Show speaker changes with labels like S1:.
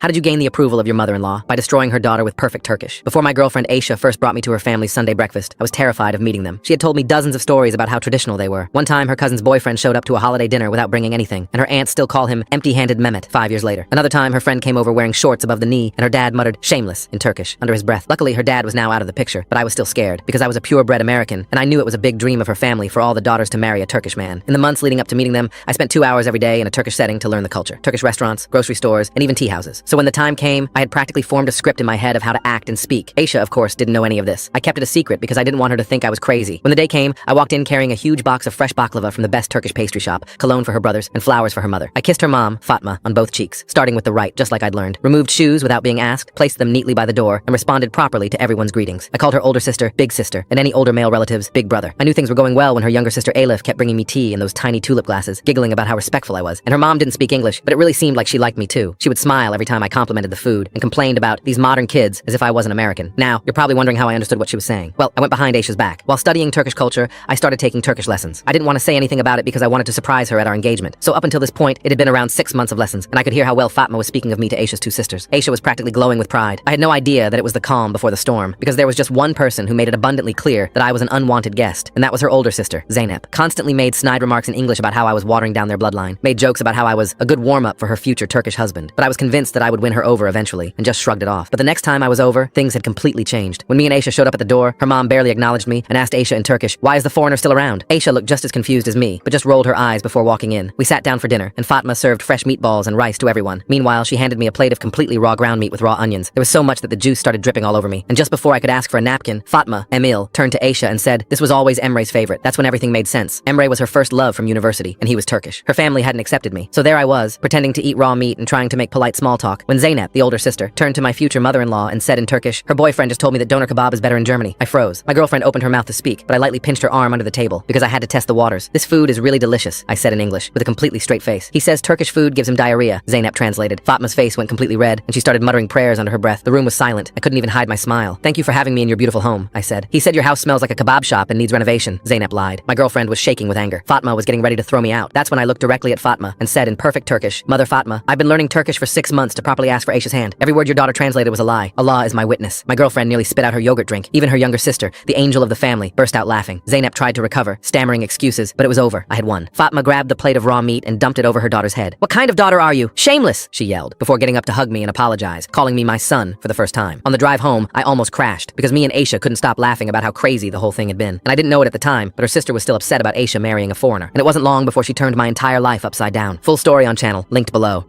S1: How did you gain the approval of your mother-in-law? By destroying her daughter with perfect Turkish. Before my girlfriend Aisha first brought me to her family's Sunday breakfast, I was terrified of meeting them. She had told me dozens of stories about how traditional they were. One time, her cousin's boyfriend showed up to a holiday dinner without bringing anything, and her aunts still call him empty-handed Mehmet 5 years later. Another time, her friend came over wearing shorts above the knee, and her dad muttered shameless in Turkish under his breath. Luckily, her dad was now out of the picture, but I was still scared because I was a purebred American, and I knew it was a big dream of her family for all the daughters to marry a Turkish man. In the months leading up to meeting them, I spent 2 hours every day in a Turkish setting to learn the culture. Turkish restaurants, grocery stores, and even tea houses. So when the time came, I had practically formed a script in my head of how to act and speak. Aisha, of course, didn't know any of this. I kept it a secret because I didn't want her to think I was crazy. When the day came, I walked in carrying a huge box of fresh baklava from the best Turkish pastry shop, cologne for her brothers, and flowers for her mother. I kissed her mom, Fatma, on both cheeks, starting with the right, just like I'd learned. Removed shoes without being asked, placed them neatly by the door, and responded properly to everyone's greetings. I called her older sister, big sister, and any older male relatives, big brother. I knew things were going well when her younger sister Elif kept bringing me tea in those tiny tulip glasses, giggling about how respectful I was. And her mom didn't speak English, but it really seemed like she liked me too. She would smile every time I complimented the food and complained about these modern kids as if I wasn't American. Now, you're probably wondering how I understood what she was saying. Well, I went behind Aisha's back. While studying Turkish culture, I started taking Turkish lessons. I didn't want to say anything about it because I wanted to surprise her at our engagement. So up until this point, it had been around 6 months of lessons, and I could hear how well Fatma was speaking of me to Aisha's two sisters. Aisha was practically glowing with pride. I had no idea that it was the calm before the storm, because there was just one person who made it abundantly clear that I was an unwanted guest, and that was her older sister, Zeynep. Constantly made snide remarks in English about how I was watering down their bloodline, made jokes about how I was a good warm-up for her future Turkish husband, but I was convinced that I would win her over eventually, and just shrugged it off. But the next time I was over, things had completely changed. When me and Aisha showed up at the door, her mom barely acknowledged me and asked Aisha in Turkish, "Why is the foreigner still around?" Aisha looked just as confused as me, but just rolled her eyes before walking in. We sat down for dinner, and Fatma served fresh meatballs and rice to everyone. Meanwhile, she handed me a plate of completely raw ground meat with raw onions. There was so much that the juice started dripping all over me, and just before I could ask for a napkin, Fatma, Emil, turned to Aisha and said, "This was always Emre's favorite." That's when everything made sense. Emre was her first love from university, and he was Turkish. Her family hadn't accepted me, so there I was, pretending to eat raw meat and trying to make polite small talk, when Zeynep, the older sister, turned to my future mother-in-law and said in Turkish, "Her boyfriend just told me that doner kebab is better in Germany." I froze. My girlfriend opened her mouth to speak, but I lightly pinched her arm under the table because I had to test the waters. "This food is really delicious," I said in English, with a completely straight face. "He says Turkish food gives him diarrhea," Zeynep translated. Fatma's face went completely red, and she started muttering prayers under her breath. The room was silent. I couldn't even hide my smile. "Thank you for having me in your beautiful home," I said. "He said your house smells like a kebab shop and needs renovation," Zeynep lied. My girlfriend was shaking with anger. Fatma was getting ready to throw me out. That's when I looked directly at Fatma and said in perfect Turkish, "Mother Fatma, I've been learning Turkish for 6 months to properly ask for Aisha's hand. Every word your daughter translated was a lie. Allah is my witness." My girlfriend nearly spit out her yogurt drink. Even her younger sister, the angel of the family, burst out laughing. Zeynep tried to recover, stammering excuses, but it was over. I had won. Fatma grabbed the plate of raw meat and dumped it over her daughter's head. "What kind of daughter are you? Shameless!" she yelled, before getting up to hug me and apologize, calling me my son for the first time. On the drive home, I almost crashed, because me and Aisha couldn't stop laughing about how crazy the whole thing had been. And I didn't know it at the time, but her sister was still upset about Aisha marrying a foreigner. And it wasn't long before she turned my entire life upside down. Full story on channel, linked below.